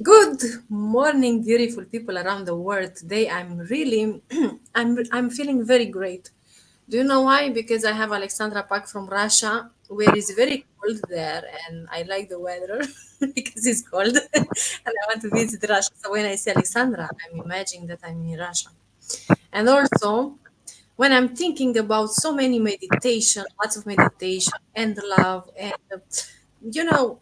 Good morning, beautiful people around the world. Today I'm really I'm feeling very great. Do you know why? Because I have Alexandra back from Russia, where it's very cold there, and I like the weather because it's cold, and I want to visit Russia. So when I see Alexandra, I'm imagining that I'm in Russia. And also, when I'm thinking about so many meditation, lots of meditation and love, and you know,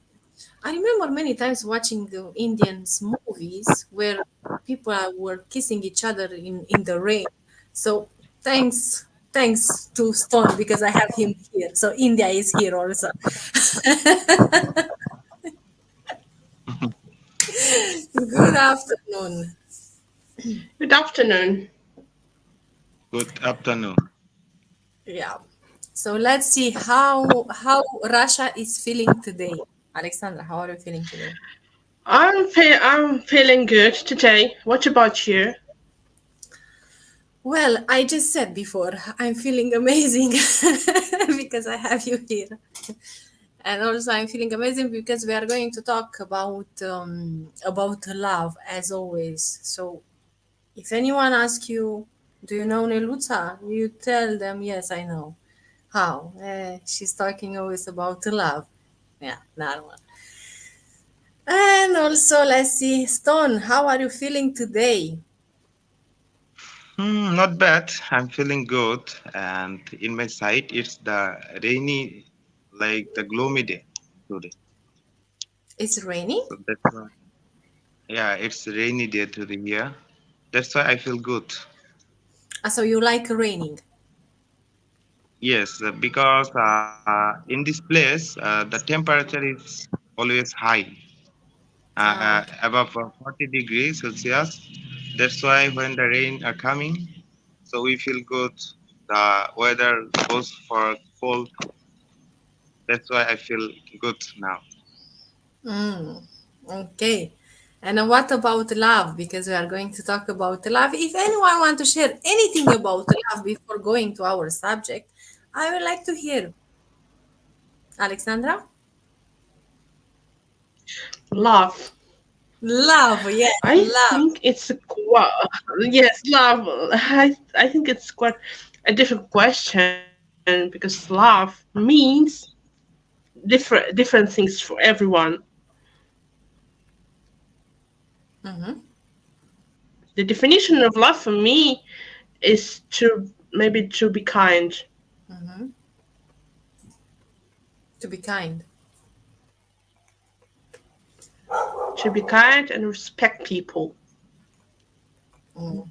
I remember many times watching the Indians movies where were kissing each other in the rain. So thanks to Stone because I have him here. So India is here also. Good afternoon. Good afternoon. Good afternoon. Yeah. So let's see how Russia is feeling today. Alexandra, how are you feeling today? I'm feeling good today. What about you? Well, I just said before, I'm feeling amazing because I have you here. And also, I'm feeling amazing because we are going to talk about love as always. So, if anyone asks you, "Do you know Neluta?" You tell them, "Yes, I know." How? She's talking always about love. Yeah, normal. And also, let's see, Stone. How are you feeling today? Not bad. I'm feeling good. And in my side, it's the rainy, like the gloomy day today. It's raining. So that's why, yeah, it's rainy day today here. That's why I feel good. So you like raining? Yes, because in this place, the temperature is always high, Ah, above 40 degrees Celsius. That's why when the rain are coming, so we feel good. The weather goes for cold. That's why I feel good now. mm, okay. And what about love? Because we are going to talk about love. If anyone want to share anything about love before going to our subject, I would like to hear. Alexandra? Love. Love, yes, I love. think it's quite yes, love. I think it's quite a different question because love means different things for everyone. Mm-hmm. The definition of love for me is to maybe to be kind, Mm-hmm. To be kind. and respect people. Mm.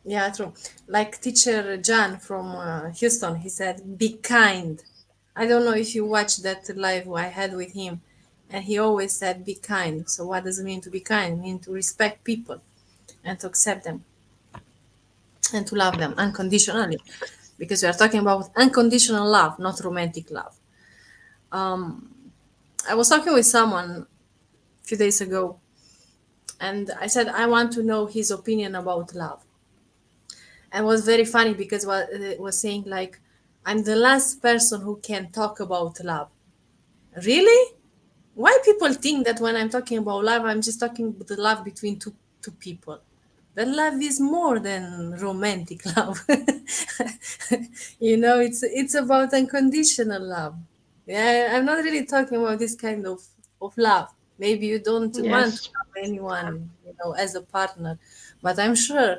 Yeah, true. Like teacher John from Houston, he said, "Be kind." I don't know if you watched that live I had with him, and he always said, "Be kind." So what does it mean to be kind? It means to respect people and to accept them and to love them unconditionally, because we are talking about unconditional love, not romantic love. Um, I was talking with someone a few days ago, and I said I want to know his opinion about love. And it was very funny because what it was saying like, I'm the last person who can talk about love. Really? Why people think that when I'm talking about love, I'm just talking about the love between two people? That love is more than romantic love. It's about unconditional love. Yeah, I'm not really talking about this kind of love. Maybe you don't want to Yes. have anyone, as a partner, but I'm sure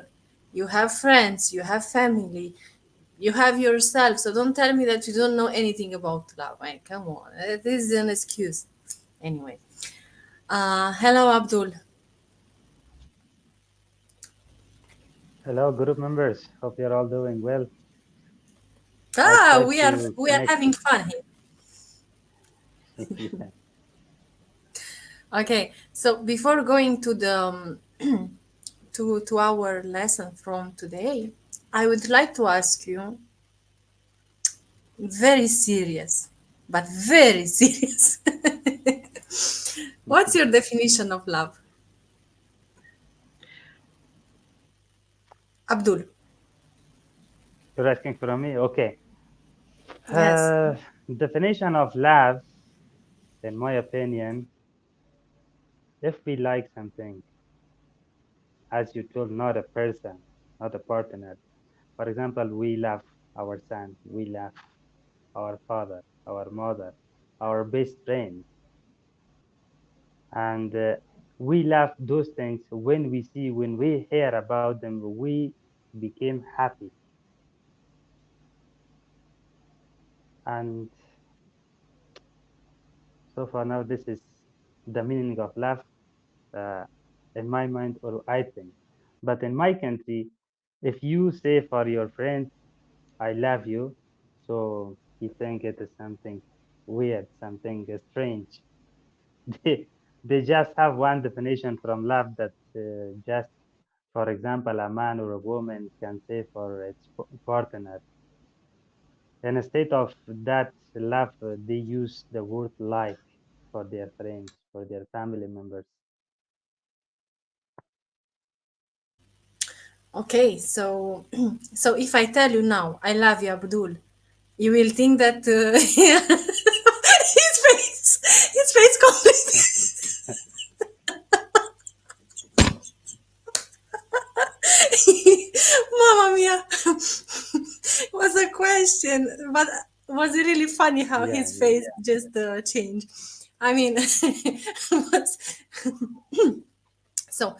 you have friends, you have family, you have yourself. So don't tell me that you don't know anything about love. I come on, this is an excuse. Anyway, hello, Abdul. Hello, group members. Hope you're all doing well. I Ah, tried to we are connect. having fun here. Yeah. Okay, so before going to the to our lesson from today, I would like to ask you very serious, but very serious. What's your definition of love, Abdul? You're asking from me? Okay. Yes. Definition of love, in my opinion, if we like something, as you told, not a person, not a partner. For example, we love our son, we love our father, our mother, our best friend, and we love those things. When we see, when we hear about them, we became happy. And so for now, this is the meaning of love uh, in my mind, or I think. But in my country, if you say for your friend, I love you, so he think it is something weird, something strange. They, they just have one definition from love, that just, for example, a man or a woman can say for its partner. Instead of that love, they use the word like for their friends, for their family members. Okay, so so if I tell you now, I love you, Abdul, you will think that his face completely. Mamma mia, was a question, but was it really funny how Yeah, his yeah, face just changed? I mean, was, so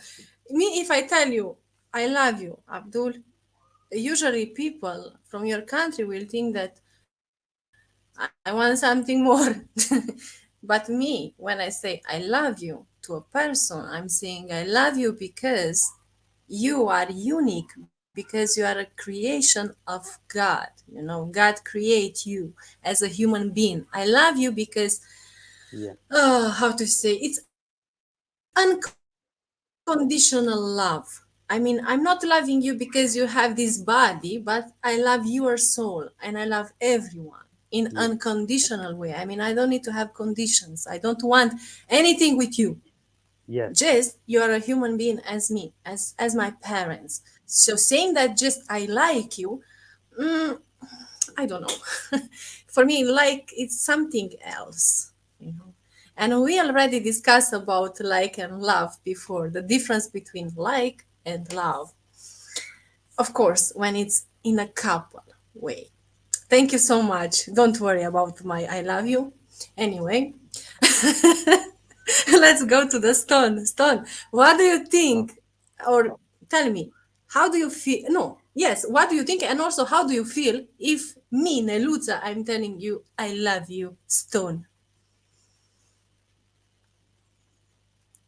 me if I tell you I love you, Abdul, usually people from your country will think that I want something more. But me, when I say I love you to a person, I'm saying I love you because you are unique, because you are a creation of God. You know, God create you as a human being. I love you because, yeah, how to say, it's unconditional love. I mean, I'm not loving you because you have this body, but I love your soul and I love everyone in unconditional way. yeah, I mean, I don't need to have conditions. I don't want anything with you. Just yes, you are a human being as me, as my parents. So saying that just I like you, mm, I don't know. For me, like it's something else, you know. And we already discussed about like and love before, the difference between like and love. Of course, when it's in a couple way. Thank you so much. Don't worry about my I love you. Anyway, let's go to the stone. Stone, what do you oh, think? Or tell me, how do you feel? No, yes, what do you think? And also, how do you feel if me, Neluza, I'm telling you, I love you, Stone?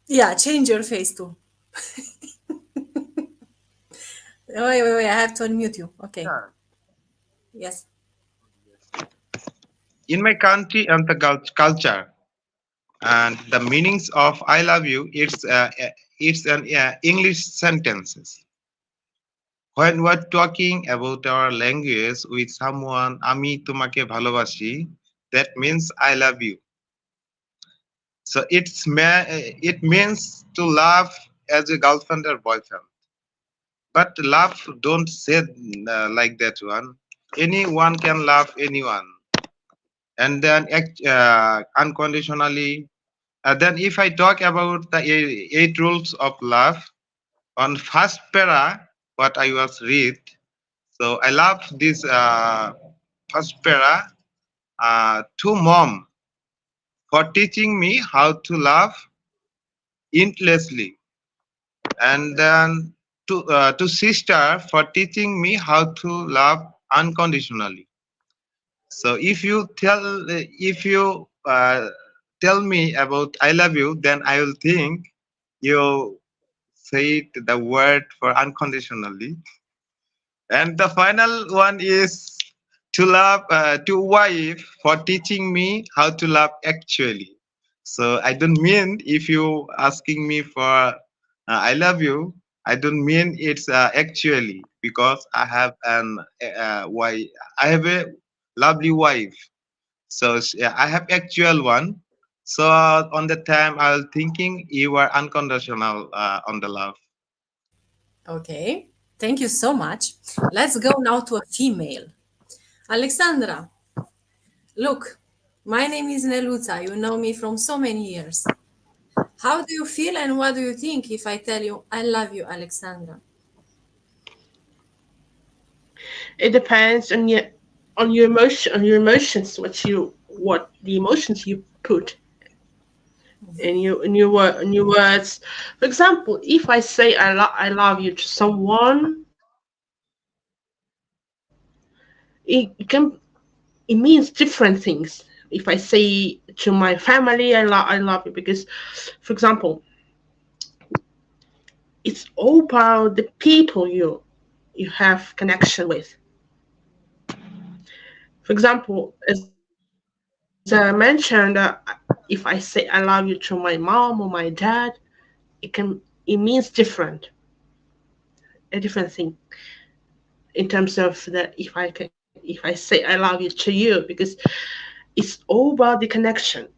Yeah, change your face too. Wait, I have to unmute you. Okay, Yeah. yes. In my country and the culture and the meanings of I love you, it's an English sentences. When we're talking about our language with someone, আমি তোমাকে ভালোবাসি, that means I love you. So it means to love as a girlfriend or boyfriend. But love don't say like that one. Anyone can love anyone, and then unconditionally. Then if I talk about the eight rules of love, on first para, what I was read. So I love this first para to mom for teaching me how to love endlessly, and then to sister for teaching me how to love unconditionally. So if you tell me about I love you, then I will think you said the word for unconditionally. And the final one is to wife for teaching me how to love actually. So I don't mean if you asking me for I love you, I don't mean it's actually, because I have an wife. I have a lovely wife. So I have actual one. So on the time I was thinking you were unconditional on the love. Okay, thank you so much. Let's go now to a female. Alexandra, look, my name is Neluța. You know me from so many years. How do you feel and what do you think if I tell you I love you, Alexandra? It depends on your emotion, on your emotions, what the emotions you put in your words. For example, if I say I love you to someone, it can it means different things. If I say to my family I love you, because, for example, it's all about the people you have connection with. For example, as I mentioned, if I say I love you to my mom or my dad, it means different, a different thing in terms of the if I say I love you to you, because it's all about the connection.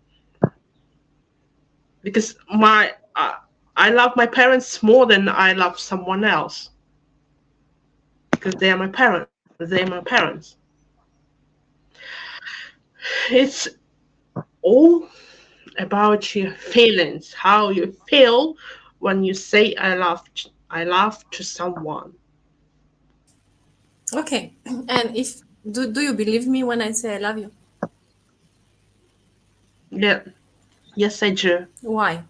Because I love my parents more than I love someone else, because they are my parents. They are my parents. It's all about your feelings, how you feel when you say I love to someone. Okay. And if do you believe me when I say I love you? Yeah, yes, I do. Why?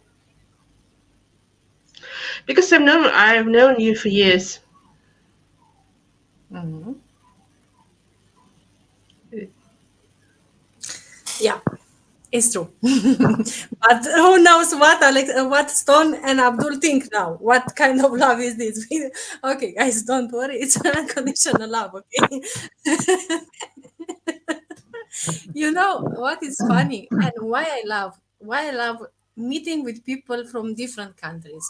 Because I've known you for years. Mhm. Yeah, it's true. But who knows what what Stone and Abdul think now? What kind of love is this? Okay, guys, don't worry. It's unconditional love. Okay. You know what is funny and why I love meeting with people from different countries,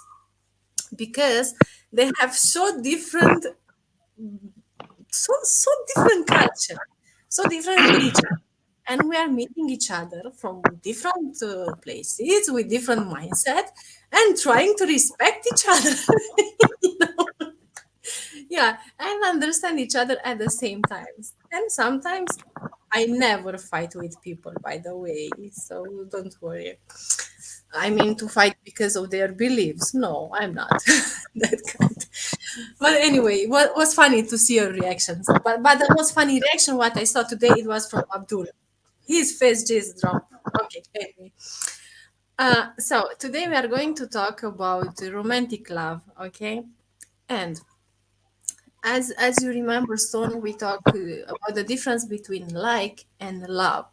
because they have so different culture, so different religion, and we are meeting each other from different places with different mindset and trying to respect each other. You know? Yeah, and understand each other at the same times. And sometimes I never fight with people, by the way, so don't worry. I mean, to fight because of their beliefs. No, I'm not that kind. But anyway, what was funny to see your reactions. But the most funny reaction what I saw today it was from Abdul. His face just dropped. Okay, anyway. So today we are going to talk about romantic love. Okay, and as you remember, Stone, we talk about the difference between like and love.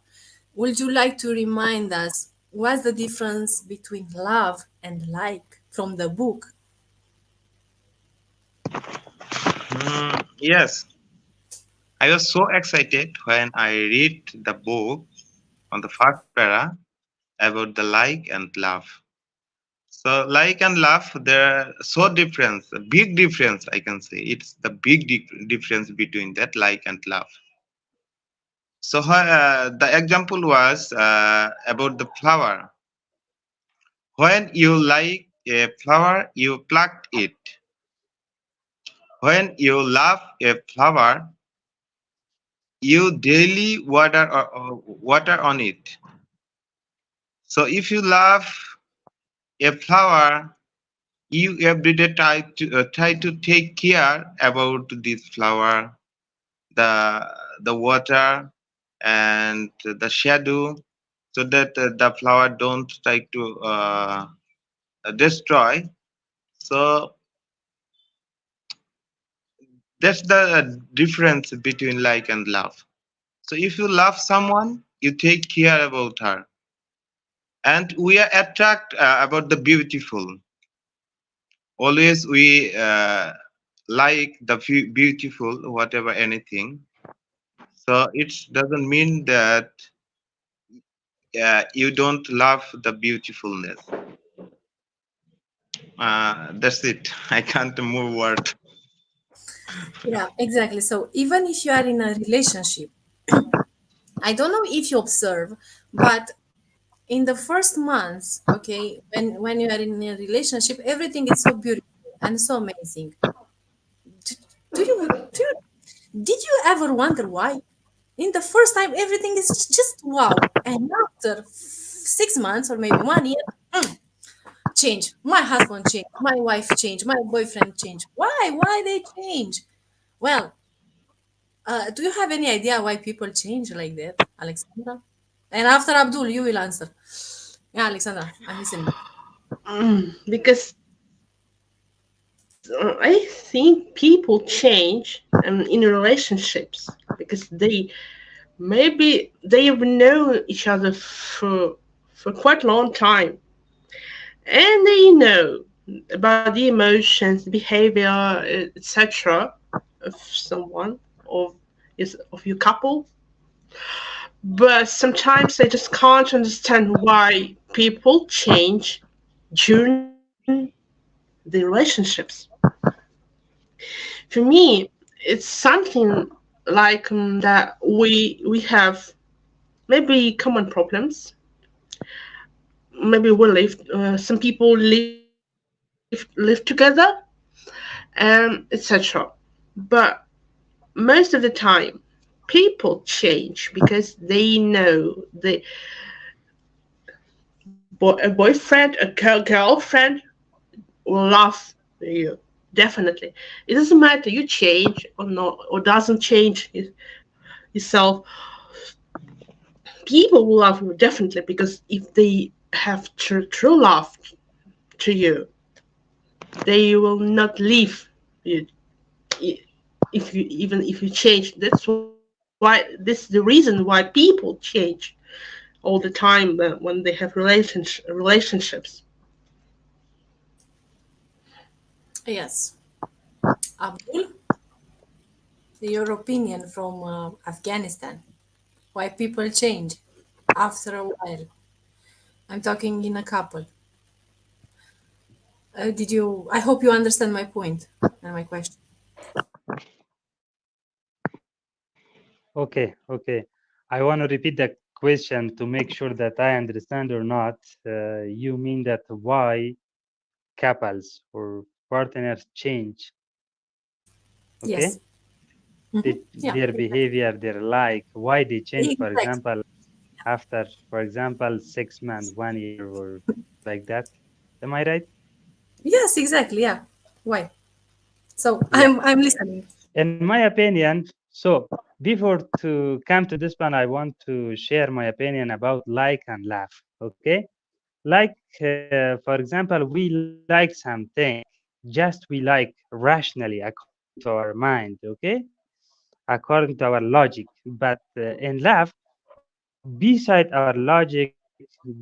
Would you like to remind us what's the difference between love and like from the book? Yes, I was so excited when I read the book on the first para about the like and love. So like and love, they're so different, a big difference I can say. It's the big difference between that like and love. So the example was about the flower. When you like a flower, you pluck it. When you love a flower, you daily water on it. So if you love a flower, you every day try to take care about this flower, the water and the shadow, so that the flower don't try to destroy. So that's the difference between like and love. So if you love someone, you take care about her, and we are attract about the beautiful. Always we like the beautiful, whatever anything. So it doesn't mean that you don't love the beautifulness. That's it. I can't move word. Yeah, exactly. So even if you are in a relationship, I don't know if you observe, but in the first months, okay, when you are in a relationship, everything is so beautiful and so amazing. Do, do you did you ever wonder why? In the first time, everything is just wow, and after 6 months or maybe 1 year, change. My husband changed. My wife changed. My boyfriend changed. Why? Why they change? Well, do you have any idea why people change like that, Alexandra? And after Abdul, you will answer. Yeah, Alexandra, I'm listening. Because I think people change in relationships because they've known each other for quite a long time, and they know about the emotions, behavior, etc. of someone of your couple. But sometimes they just can't understand why people change during the relationships. For me, it's something like that we have maybe common problems. Maybe we live. Some people live together, etc. But most of the time, people change because they know a boyfriend, a girlfriend will love you. Definitely, it doesn't matter you change or not, or doesn't change yourself. People will love you definitely because if they have true love to you, they will not leave you if you even if you change. That's why this is the reason why people change all the time when they have relationships. Yes. Abdul, your opinion from Afghanistan. Why people change after a while? I'm talking in a couple. Did you? I hope you understand my point and my question. Okay. I want to repeat the question to make sure that I understand or not. You mean that why couples or partners change? Yes. Okay, Yeah. their behavior, their like, why they change. For Exactly. example, after, for example, 6 months, 1 year, or like that. Am I right? Yes, exactly. Yeah. Why? So Yeah. I'm listening. In my opinion, so before to come to this one, I want to share my opinion about like and laugh. Okay, like for example, we like something, just we like rationally according to our mind. Okay, according to our logic. But in laugh, beside our logic,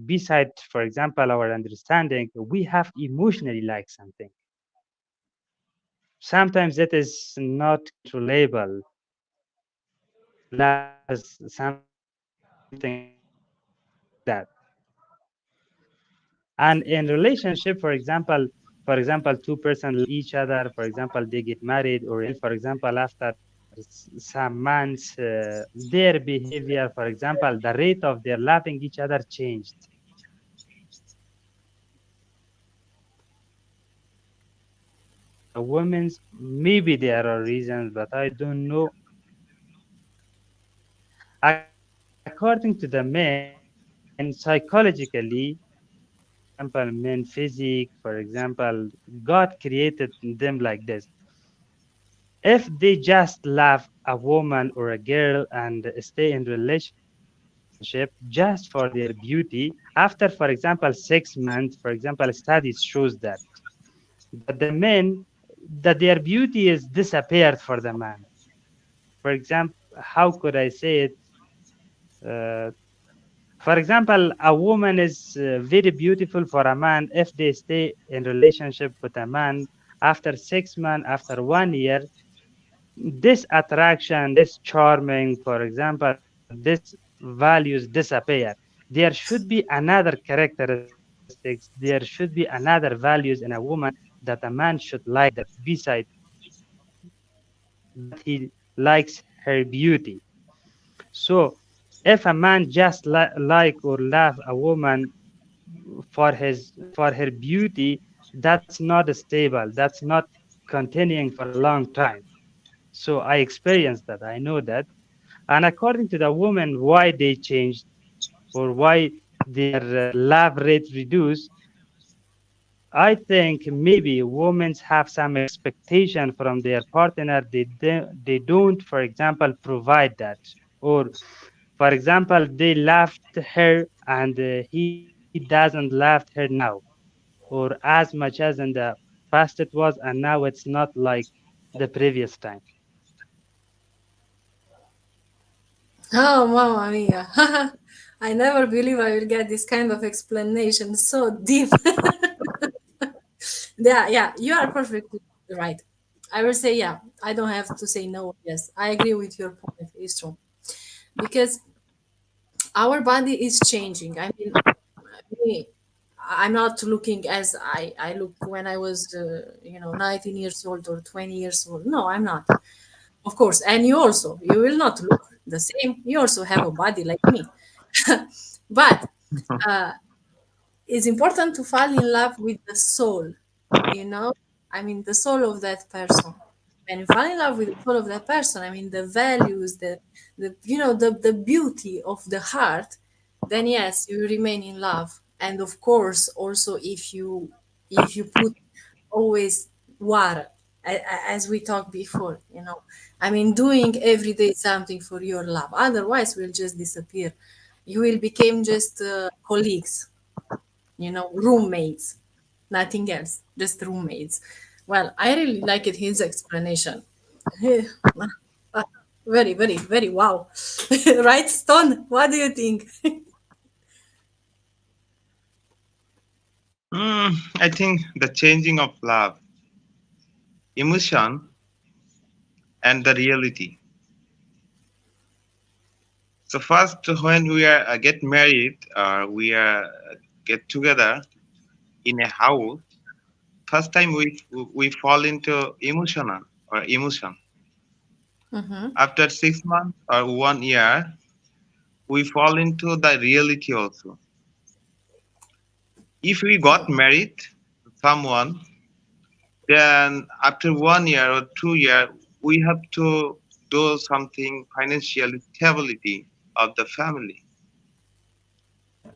beside, for example, our understanding, we have emotionally like something. Sometimes that is not controllable. Laugh is something like that. And in relationship, for example, two person each other, for example, they get married, or for example, after some months, their behavior, for example, the rate of their laughing each other changed. The women's, maybe there are reasons, but I don't know. According to the men, psychologically, for example, men physique, for example, God created them like this. If they just love a woman or a girl and stay in relationship just for their beauty, after, for example, 6 months, for example, studies shows that the men, that their beauty is disappeared for the man. For example, how could I say it? Uh, for example, a woman is very beautiful for a man if they stay in relationship with a man after 6 months, after 1 year. This attraction, this charming, for example, this values disappear. There should be another characteristics. There should be another values in a woman that a man should like that beside that he likes her beauty. So if a man just like or love a woman for her beauty, that's not stable. That's not continuing for a long time. So I experienced that. I know that. And according to the woman, why they changed or why their love rate reduced, I think maybe women have some expectation from their partner. They don't, for example, provide that. Or, for example, they left her and he doesn't left her now. Or as much as in the past it was, and now it's not like the previous time. Oh, Mamma Mia. I never believe I will get this kind of explanation so deep. Yeah, yeah, you are perfectly right. I will say, yeah, I don't have to say no. Yes, I agree with your point. It's true. Because our body is changing. I mean, me, I'm not looking as I look when I was, 19 years old or 20 years old. No, I'm not. Of course. And you also, you will not look the same. You also have a body like me. But uh, it's important to fall in love with the soul, you know? I mean, the soul of that person. When you fall in love with the soul of that person, I mean, the values, the beauty of the heart, then yes, you remain in love. And of course, also if you put always water, as we talked before, I mean, doing every day something for your love. Otherwise, we'll just disappear. You will become just colleagues, roommates, nothing else, just roommates. Well, I really liked his explanation. Very, very, very wow. Right, Stone? What do you think? I think the changing of love, emotion, and the reality. So first, when we are get married or we are get together in a house, first time we fall into emotional or emotion. Mm-hmm. After 6 months or 1 year, we fall into the reality also. If we got married to someone, then after 1 year or 2 year, we have to do something financial stability of the family.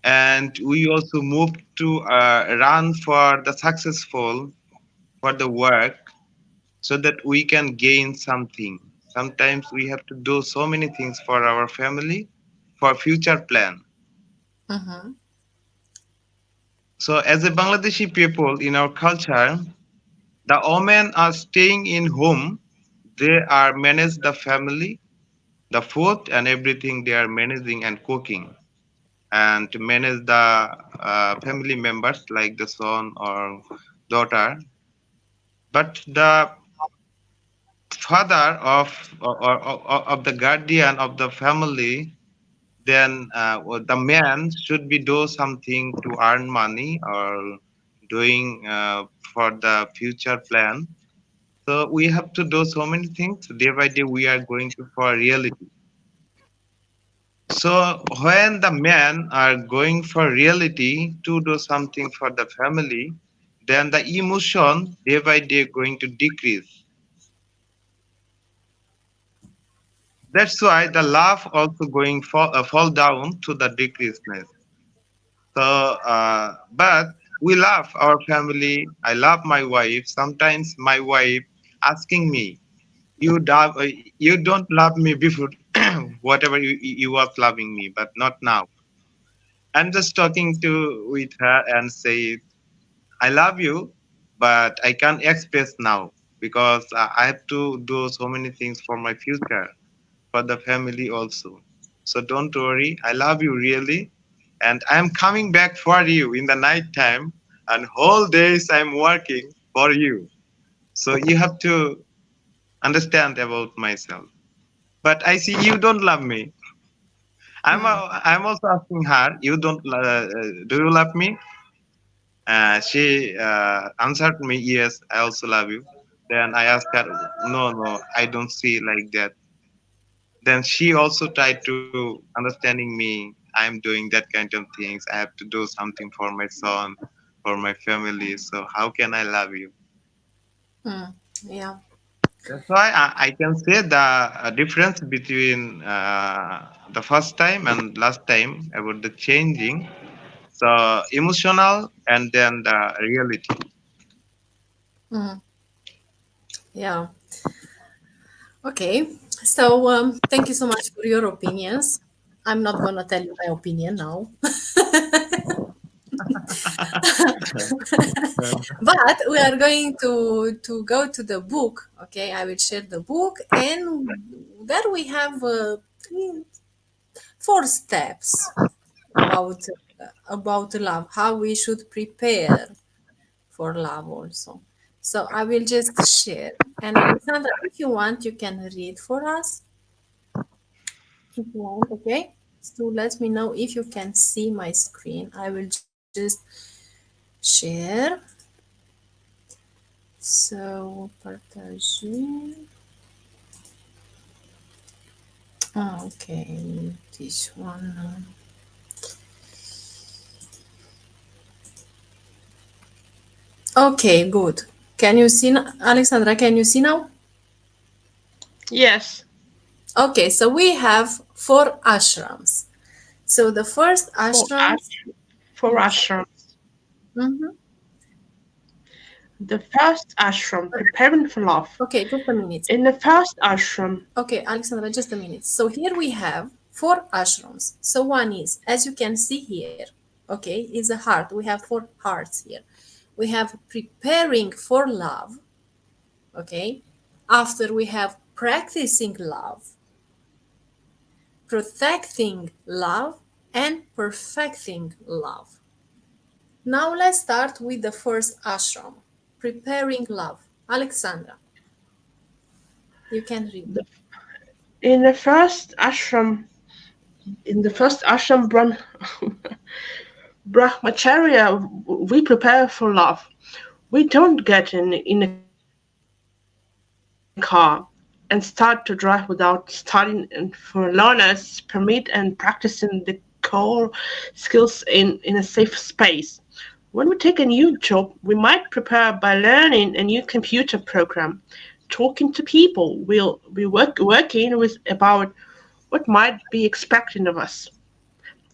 And we also move to run for the successful for the work so that we can gain something. Sometimes we have to do so many things for our family for future plan. Mm-hmm. So as a Bangladeshi people in our culture, the women are staying in home. They are manage the family, the food and everything they are managing and cooking, and to manage the family members like the son or daughter. But the father of the guardian of the family, then the man should be do something to earn money or doing for the future plan. So we have to do so many things. Day by day, we are going to for reality. So when the men are going for reality to do something for the family, then the emotion day by day going to decrease. That's why the love also going fall down to the decreaseness. So, but we love our family. I love my wife. Sometimes my wife asking me, you don't love me before, whatever you was loving me, but not now. I'm just talking to with her and say, I love you, but I can't express now because I have to do so many things for my future, for the family also. So don't worry, I love you really, and I'm coming back for you in the night time, and whole days I'm working for you. So you have to understand about myself. But I see you don't love me. I'm also asking her, you don't do you love me? She answered me, yes, I also love you. Then I asked her, no, no, I don't see like that. Then she also tried to understanding me. I'm doing that kind of things. I have to do something for my son, for my family. So how can I love you? Mm. Yeah. That's why I can say the difference between the first time and last time about the changing. So emotional and then the reality. Mhm. Yeah. Okay. So thank you so much for your opinions. I'm not gonna tell you my opinion now. But we are going to go to the book. Okay, I will share the book, and there we have four steps about love, how we should prepare for love also. So I will just share. And Alexandra, if you want, you can read for us. If you want, okay? So let me know if you can see my screen. I will just share. So partager. Okay, this one. Okay, good. Can you see, Alexandra? Can you see now? Yes. Okay, so we have four ashrams. So the first For ashram, for yes. ashrams. Mhm. The first ashram, preparing for love. Okay, just a minute. In the first ashram, Okay, Alexandra, just a minute. So here we have four ashrams. So one is, as you can see here, okay, is a heart. We have four hearts here. We have preparing for love, okay. After we have practicing love, protecting love, and perfecting love. Now let's start with the first ashram, preparing love. Alexandra, you can read. the, in the first ashram, Brahmacharya, we prepare for love. We don't get in a car and start to drive without studying and for learners permit and practicing the core skills in a safe space. When we take a new job, we might prepare by learning a new computer program, talking to people we'll be working with about what might be expected of us,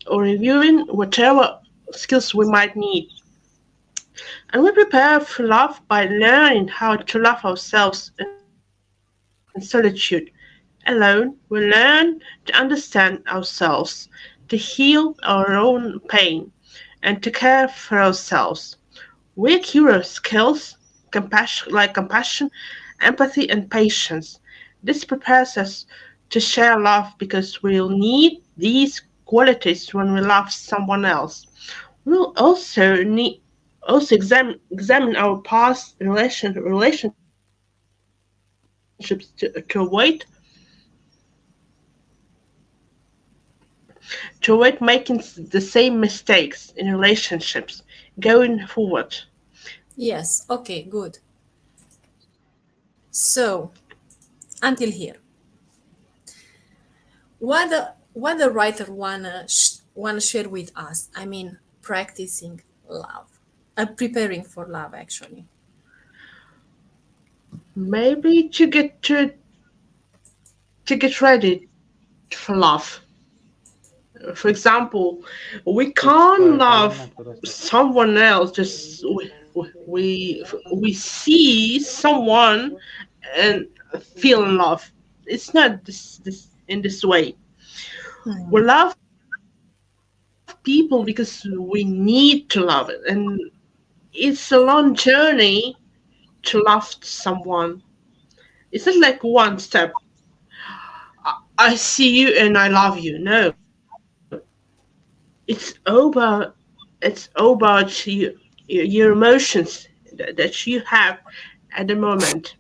or reviewing whatever skills we might need. And we prepare for love by learning how to love ourselves in solitude. Alone, we learn to understand ourselves, to heal our own pain, and to care for ourselves. We acquire skills compassion, empathy, and patience. This prepares us to share love because we'll need these qualities when we love someone else. We'll also examine our past relationships to avoid making the same mistakes in relationships going forward. Yes, okay, good. So until here, what the writer wanna share with us? I mean, practicing love, preparing for love, actually. Maybe to get ready for love. For example, we can't خلينا love نتواصل. someone else. Just we see someone and feel in love. It's not this in this way. We Mhm. love people because we need to love it, and it's a long journey to love someone. It's not like one step. I see you and I love you. No, it's about your emotions that you have at the moment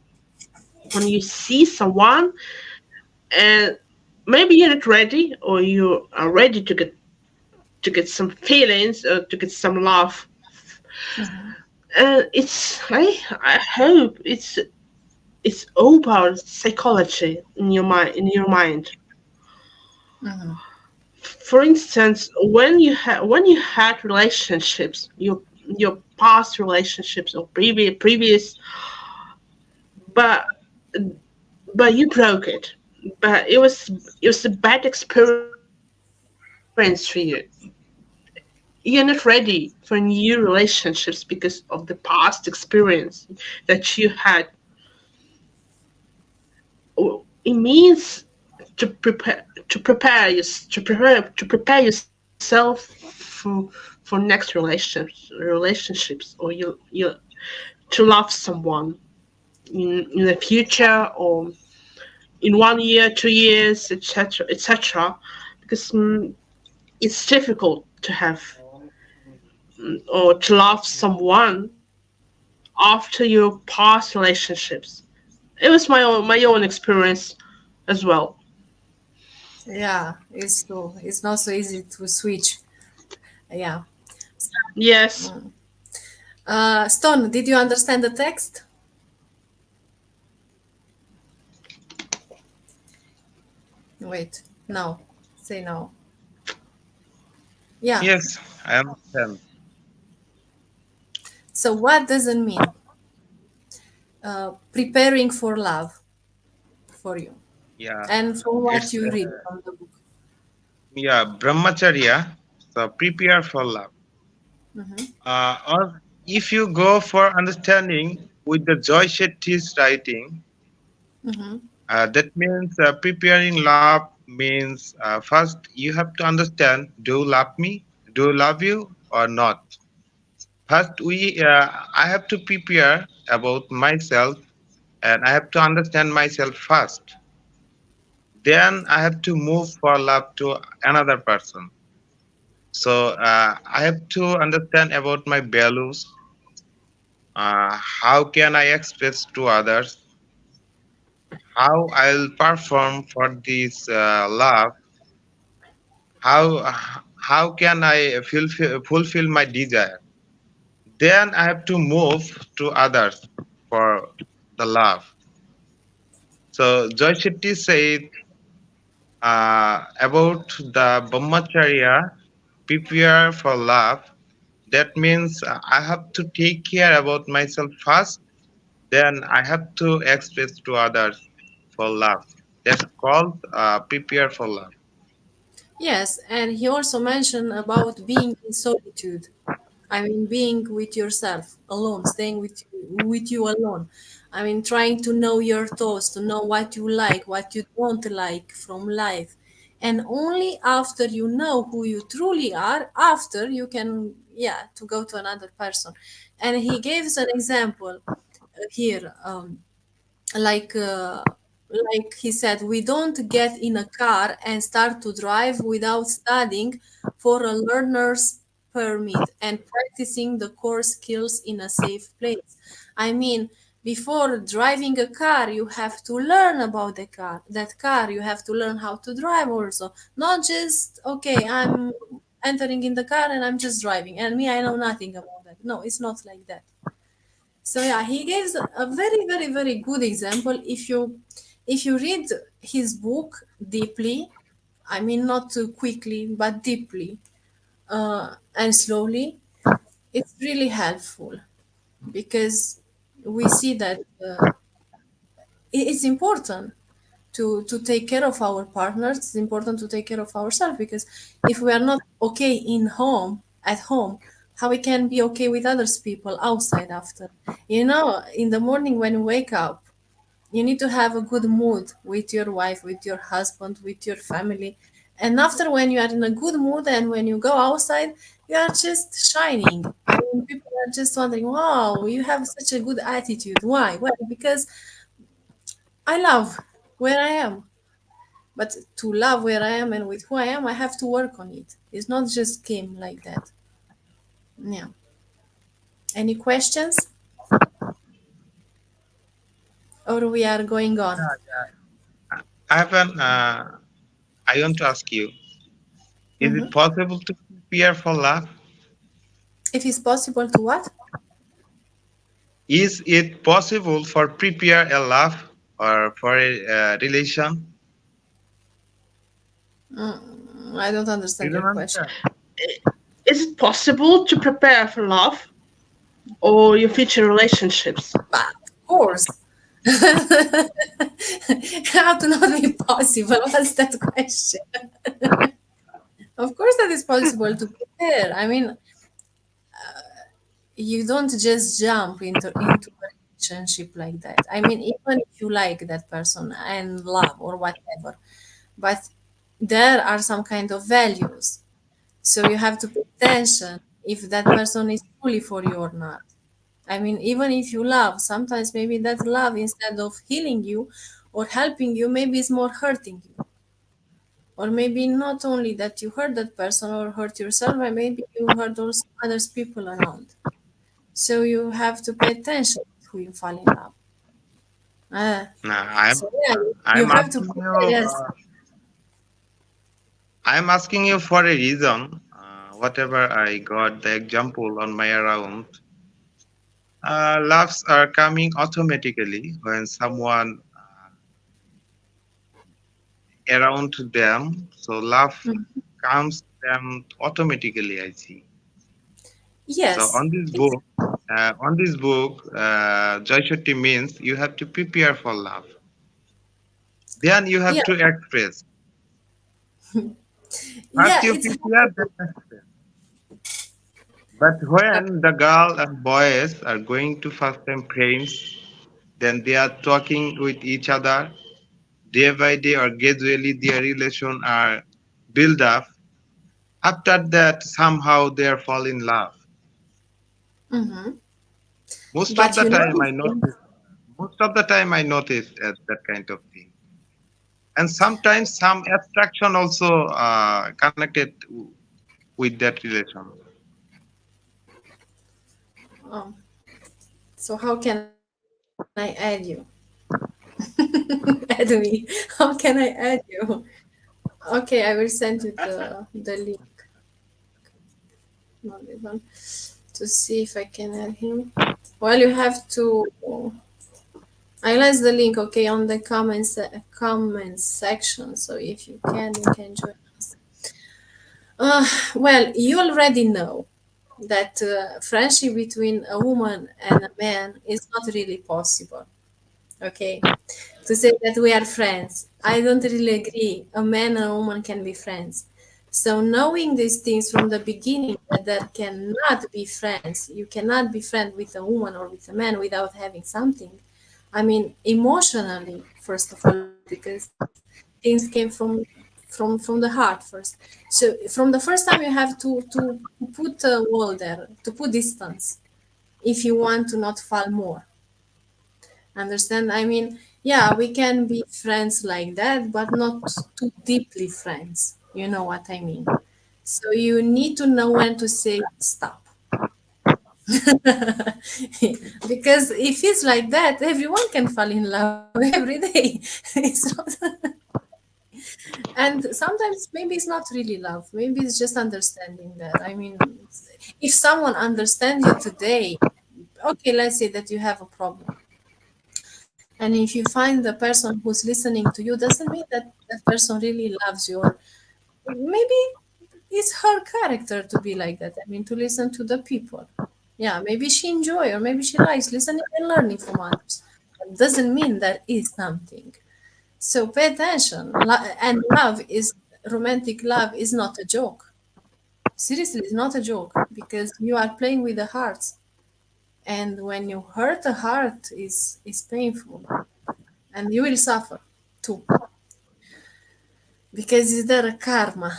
when you see someone, and maybe you're not ready or you are ready to get some feelings or to get some love. Mhm. I hope it's all about psychology in your mind. Mhm. For instance, when you had relationships, your past relationships or previous, but but you broke it. But it was a bad experience for you. You you're not ready for new relationships because of the past experience that you had. It means to prepare yourself for next relationships, or you to love someone in the future, or in 1 year, 2 years, etc. Because it's difficult to have or to love someone after your past relationships. It was my own experience as well. Yeah, it's true. It's not so easy to switch. Yeah. Yes. Stone, did you understand the text? Wait, no. Say no. Yeah. Yes, I understand. So what does it mean? Preparing for love for you. Yeah, And from what it's you read from the book. yeah, brahmacharya. So prepare for love. Or if you go for understanding with the Joy Shetty's writing, Mm-hmm. that means preparing love means first you have to understand: do you love me? Do you love you or not? First, I have to prepare about myself, and I have to understand myself first. Then I have to move for love to another person. So I have to understand about my values. How can I express to others? How I'll perform for this love? How can I fulfill my desire? Then I have to move to others for the love. So Joy Shetty said about the Brahmacharya, prepare for love. That means I have to take care about myself first, then I have to express to others for love. That's called prepare for love. Yes, and he also mentioned about being in solitude. I mean, being with yourself alone, staying with you alone. I mean, trying to know your thoughts, to know what you like, what you don't like from life. And only after you know who you truly are, after you can, yeah, to go to another person. And he gives an example here. Like uh, like he said, we don't get in a car and start to drive without studying for a learner's permit and practicing the core skills in a safe place. I mean, before driving a car you have to learn about that car you have to learn how to drive also, not just okay, I'm entering in the car and I'm just driving and me I know nothing about that. No, it's not like that. So yeah, he gives a very, very, very good example. If you read his book deeply, I mean not too quickly, but deeply and slowly, it's really helpful because we see that it's important to take care of our partners. It's important to take care of ourselves because if we are not okay at home, how we can be okay with others people outside after? In the morning when you wake up, you need to have a good mood with your wife, with your husband, with your family. And after, when you are in a good mood and when you go outside, you are just shining. I mean, people are just wondering, wow, you have such a good attitude. Why? Well, because I love where I am. But to love where I am and with who I am, I have to work on it. It's not just came like that. Yeah. Any questions? Or we are going on? I have an. I want to ask you: is Hmm. it possible to prepare for love? If it's possible to what? Is it possible for prepare a love or for a relation? I don't You understand your don't question. understand? Is it possible to prepare for love or your future relationships? But of course. How to not be possible? What's that question? Of course, that is possible to fair. I mean, you don't just jump into a relationship like that. I mean, even if you like that person and love or whatever, but there are some kind of values. So you have to pay attention if that person is truly for you or not. I mean, even if you love, sometimes maybe that love, instead of healing you or helping you, maybe it's more hurting you. Or maybe not only that you hurt that person or hurt yourself, but maybe you hurt also others people around. So you have to pay attention who you fall in love. Ah, Nah, so yeah, you I'm have to asking compare. you. Yes. I'm asking you for a reason. Whatever I got the example on my around, loves are coming automatically when someone around them. So love Mm. comes them automatically. I see. So Yes. on this book, Joy Shetty means you have to prepare for love. Then you Yeah. have to express. First Yeah. you It's prepare, then express. But when the girl and boys are going to first time friends, then they are talking with each other day by day or gradually their relation are build up. After that, somehow they are fall in love. mm-hmm. Most of But the you know time, these I things. notice. Most of the time, I notice that kind of thing. And sometimes some abstraction also connected with that relation. Um, so how can I add you? Add me. How can I add you? Okay, I will send you the link. Not even to see if I can add him. Well, you have to. I left the link, okay, on the comments section. So if you can join us. Well, you already know that friendship between a woman and a man is not really possible. Okay, to say that we are friends, I don't really agree. A man and a woman can be friends. So knowing these things from the beginning, that there cannot be friends, you cannot be friend with a woman or with a man without having something. I mean, emotionally, first of all, because things came from the heart first. So from the first time, you have to put a wall there, to put distance, if you want to not fall more. Understand? I mean, yeah, we can be friends like that, but not too deeply friends. You know what I mean? So you need to know when to say stop. Because if it's like that, everyone can fall in love every day. It's not. And sometimes maybe it's not really love. Maybe it's just understanding that. I mean, if someone understands you today, okay, let's say that you have a problem. And if you find the person who's listening to you, doesn't mean that that person really loves you, or maybe it's her character to be like that. I mean, to listen to the people. Yeah, maybe she enjoy, or maybe she likes listening and learning from others. But doesn't mean that is something. So pay attention. And love is romantic love is not a joke. Seriously, it's not a joke because you are playing with the hearts. And when you hurt a heart is painful and you will suffer too. Because is there a karma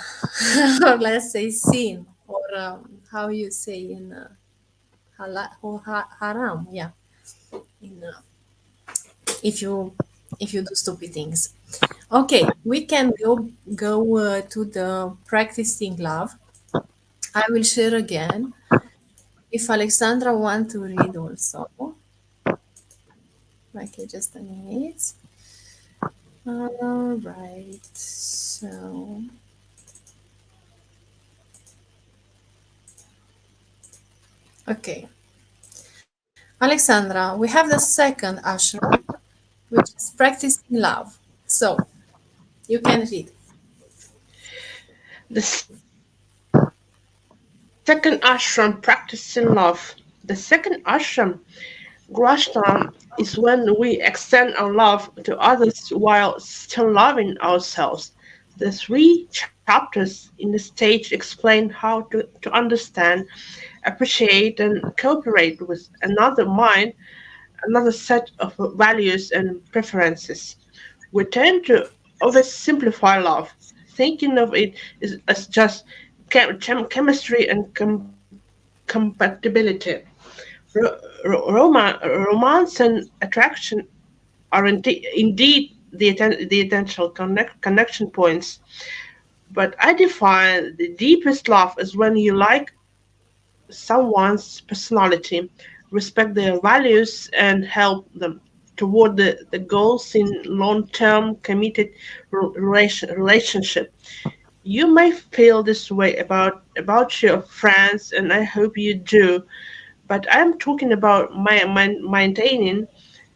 or let's say sin or how you say in or haram, yeah, in if you if you do stupid things. Okay, we can go to the practicing love. I will share again if Alexandra want to read also. Okay, just a minute. All right, so okay, Alexandra, we have the second ashram, which is practicing love. So you can read. The second ashram, practicing love. The second ashram, Grashtam, is when we extend our love to others while still loving ourselves. The three chapters in the stage explain how to understand, appreciate, and cooperate with another mind, another set of values and preferences. We tend to oversimplify love, thinking of it as just chemistry and compatibility. Romance and attraction are indeed the essential connection points. But I define the deepest love as when you like someone's personality, respect their values, and help them toward the goals in long-term committed relationship. You may feel this way about your friends, and I hope you do. But I'm talking about maintaining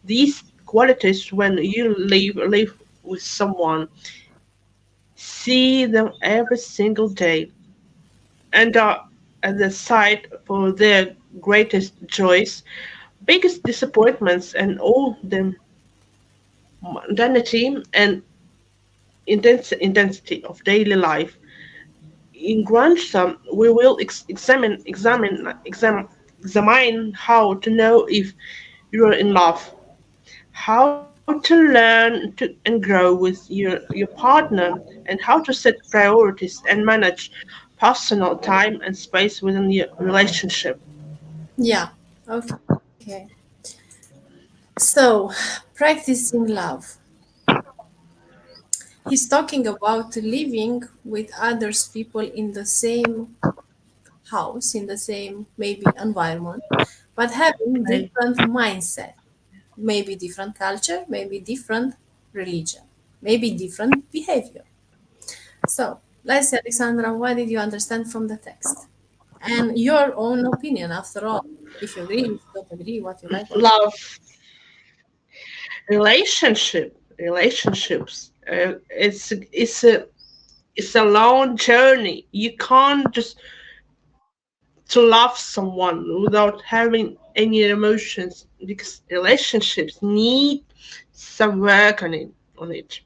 these qualities when you live with someone, see them every single day, and are at the side for their greatest joys, biggest disappointments, and all the mundanity and intensity of daily life. In Grantham, we will examine how to know if you are in love, how to learn and grow with your partner, and how to set priorities and manage personal time and space within your relationship. Yeah. Okay. So, practicing love. He's talking about living with others people in the same house, in the same maybe environment, but having Right. different mindset, maybe different culture, maybe different religion, maybe different behavior. So, let's say, Alexandra, what did you understand from the text? And your own opinion, after all, if you agree, if you don't agree, what you like, what you Love, relationships. It's a long journey. You can't just to love someone without having any emotions because relationships need some work on it.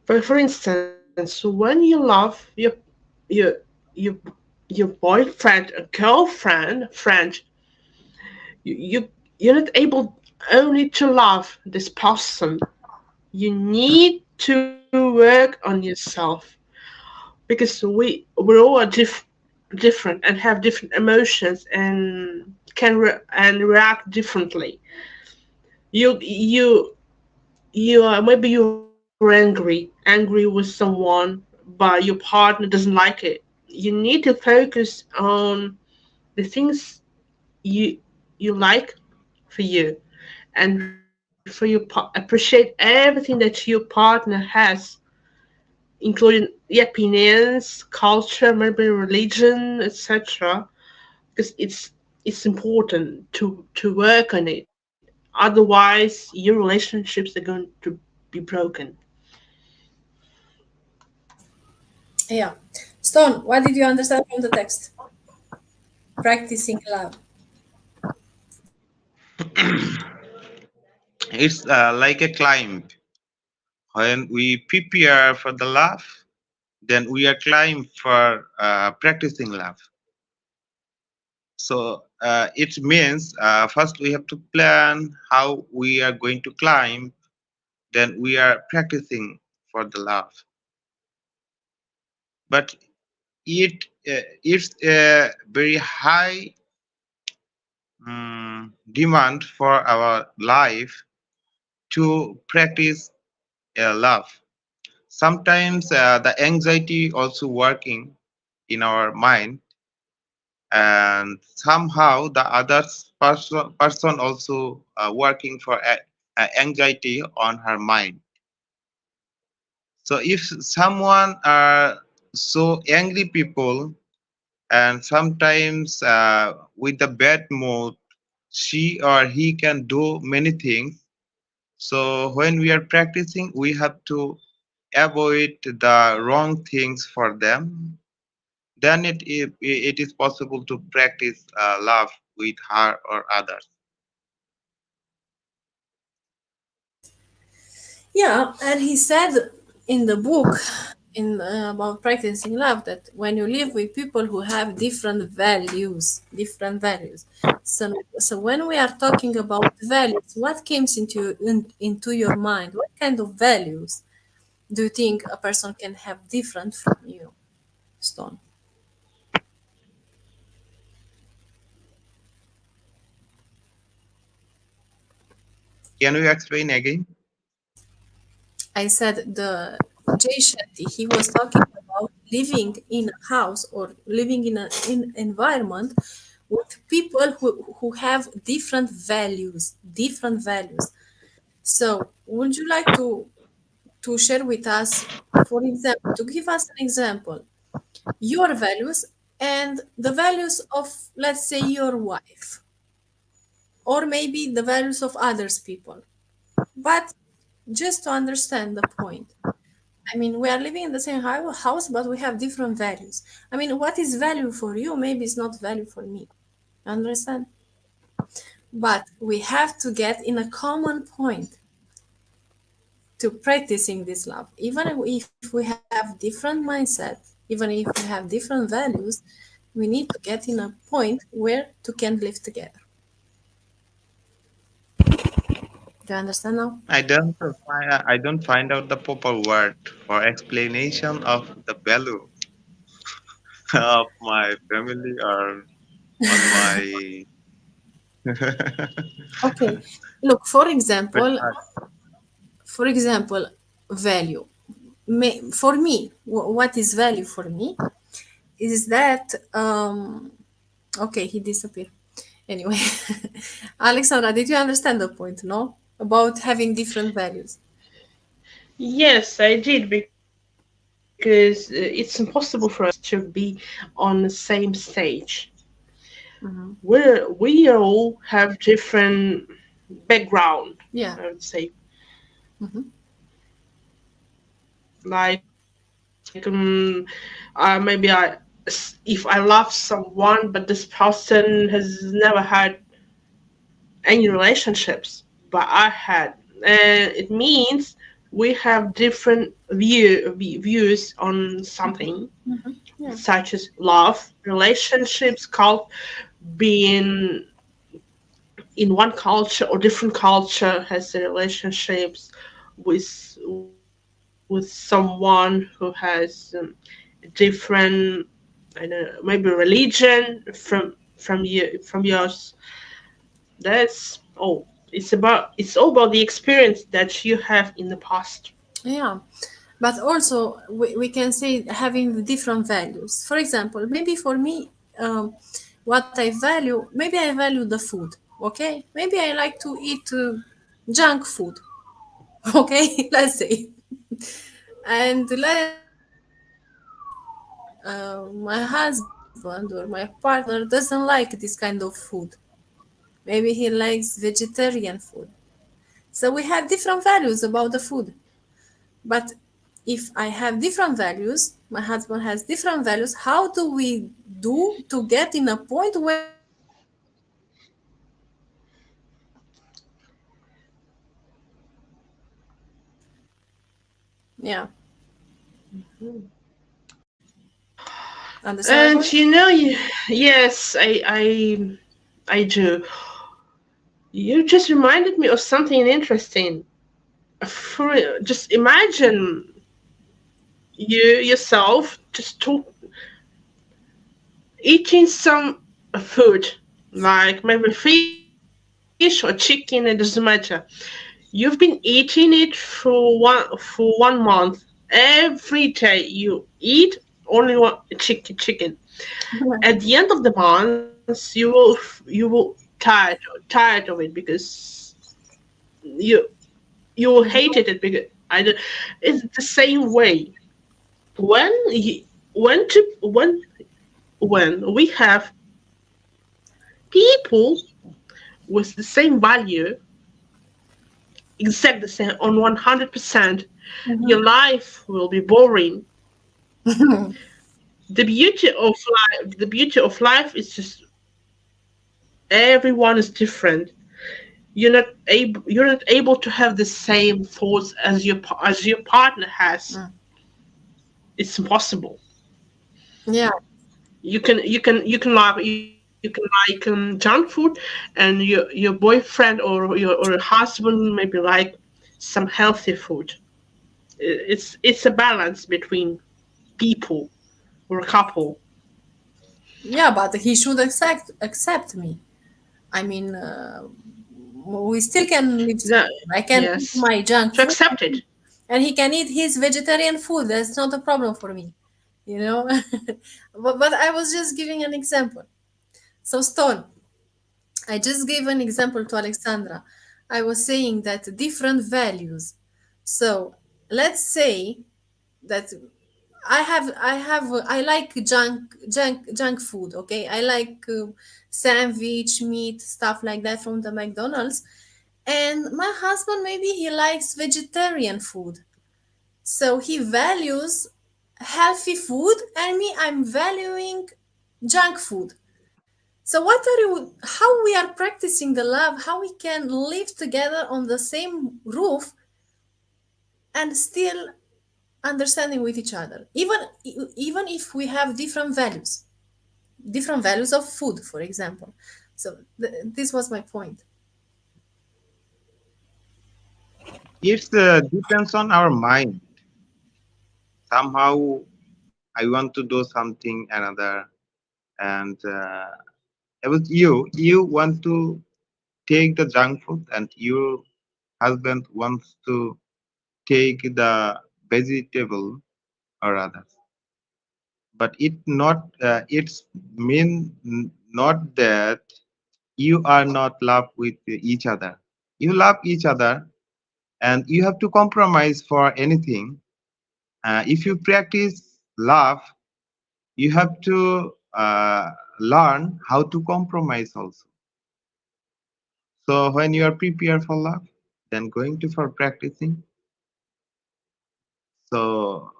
For instance, when you love your your your boyfriend or friend, you're not able only to love this person. You need to work on yourself because we're all different and have different emotions and and react differently. You maybe you're angry with someone, but your partner doesn't like it. You need to focus on the things you you like for you, and for your appreciate everything that your partner has, including the opinions, culture, maybe religion, etc. Because it's important to work on it. Otherwise, your relationships are going to be broken. Yeah. Stone, what did you understand from the text? Practicing love. It's like a climb. When we prepare for the love, then we are climb for practicing love. So it means first we have to plan how we are going to climb, then we are practicing for the love. But it's a very high demand for our life to practice love. Sometimes the anxiety also working in our mind, and somehow the other person also working for anxiety on her mind. So if someone are so angry people, and sometimes with the bad mood, she or he can do many things. So when we are practicing, we have to avoid the wrong things for them. Then it is possible to practice love with her or others. Yeah, and he said in the book in about practicing love that when you live with people who have different values. So when we are talking about values, what comes into your mind? What kind of values do you think a person can have different from you, Stone? Can you explain again? I said the Jay Shetty, he was talking about living in a house or living in an in environment with people who have different values, different values. So would you like to share with us, for example, to give us an example, your values and the values of, let's say, your wife, or maybe the values of others people, but just to understand the point. I mean, we are living in the same house, but we have different values. I mean, what is value for you, maybe it's not value for me. Understand? But we have to get in a common point to practicing this love. Even if we have different mindset, even if we have different values, we need to get in a point where to can live together. Do you understand now? I don't find out the proper word for explanation of the value of my family or on my. Okay. Look, But for example, value. For me, what is value for me is that okay, he disappeared. Anyway, Alexandra, did you understand the point? No, about having different values. Yes, I did because it's impossible for us to be on the same stage. Hmm. We all have different background, Yeah. I would say. Hmm. Like maybe if I love someone, but this person has never had any relationships, but I had, and it means we have different views on something, Hmm. Yeah. such as love, relationships, called being in one culture or different culture has the relationships with someone who has different, I don't know, maybe religion from yours. That's all. It's all about the experience that you have in the past. Yeah. But also, we can say having different values. For example, maybe for me, what I value, maybe I value the food. Okay. Maybe I like to eat junk food. Okay. Let's say. And let's say my husband or my partner doesn't like this kind of food. Maybe he likes vegetarian food. So we have different values about the food. But if I have different values, my husband has different values, how do we do to get in a point where we can live together? Yeah. Understand my And point? yes, I do. You just reminded me of something interesting. Just imagine you yourself just eating some food, like maybe fish or chicken. It doesn't matter. You've been eating it for 1 month. Every day you eat only one chicken. At the end of the month, you will tired of it because you you will hated it because I don't, it's the same way when you, when we have people with the same value, exact the same on 100%, your life will be boring. The beauty of life is just everyone is different. you're not able to have the same thoughts as your partner has. Mm. It's impossible. Yeah. You can like junk food, and your boyfriend or your husband maybe like some healthy food. It's a balance between people or a couple. Yeah, but he should accept me. I mean, we still can live No, together. I can eat yes, my junk to food, accept it. and he can eat his vegetarian food. That's not a problem for me, you know. But I was just giving an example. So, Stone, I just gave an example to Alexandra. I was saying that different values. So, let's say that I like junk food. Okay, I like sandwich, meat, stuff like that from the McDonald's. And my husband, maybe he likes vegetarian food, so he values healthy food, and me, I'm valuing junk food. So what are you? How we are practicing the love? How we can live together on the same roof and still understanding with each other, even if we have different values of food, for example. So this was my point. It's depends on our mind. Somehow I want to do something another, and about you want to take the junk food, and your husband wants to take the vegetable or others. But it's mean not that you are not love with each other. You love each other, and you have to compromise for anything. If you practice love, you have to learn how to compromise also. So when you are prepared for love, then going to for practicing. So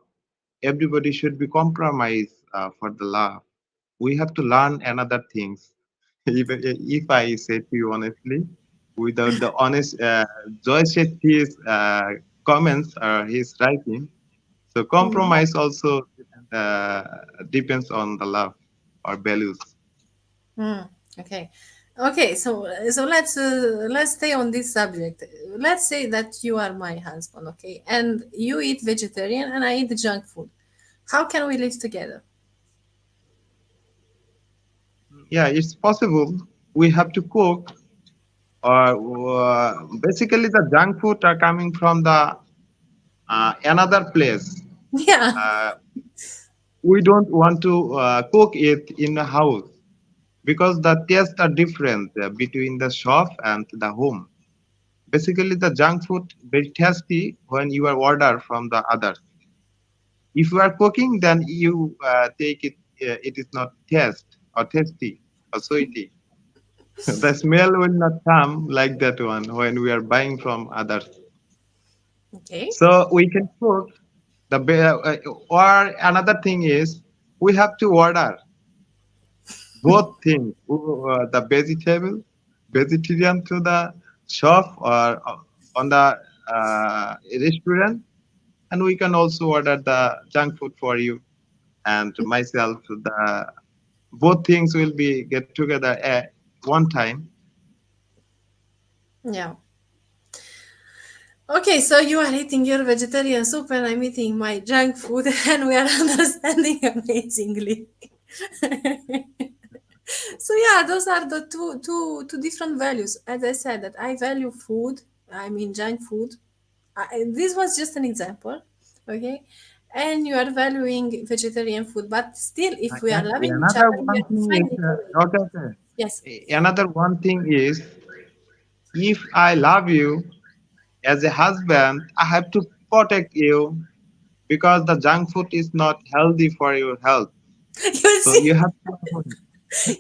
everybody should be compromised for the love. We have to learn another things. If I say to you honestly, without the honest Joy Shetty's comments or his writing, so Mm. compromise also uh, depends on the love or values. Mm. Okay. Okay, so let's stay on this subject. Let's say that you are my husband, okay, and you eat vegetarian and I eat junk food. How can we live together? Yeah, it's possible. We have to cook, or basically the junk food are coming from the another place. Yeah. Uh, we don't want to cook it in the house because the tastes are different between the shop and the home. Basically, the junk food very tasty when you are order from the others. If you are cooking, then you take it. It is not taste or tasty or sweety. The smell will not come like that one when we are buying from others. Okay. So we can cook or another thing is we have to order both things, the vegetarian to the shop or on the restaurant, and we can also order the junk food for you and myself. The both things will be get together at one time. Yeah. Okay, so you are eating your vegetarian soup and I'm eating my junk food and we are understanding amazingly. So yeah, those are the two different values. As I said, that I value food. I mean junk food. This was just an example, okay? And you are valuing vegetarian food, but still, if we are And loving each another other, we one are thing is finding a way. okay, okay. Yes. Another one thing is if I love you as a husband, I have to protect you because the junk food is not healthy for your health. You So you see, have to avoid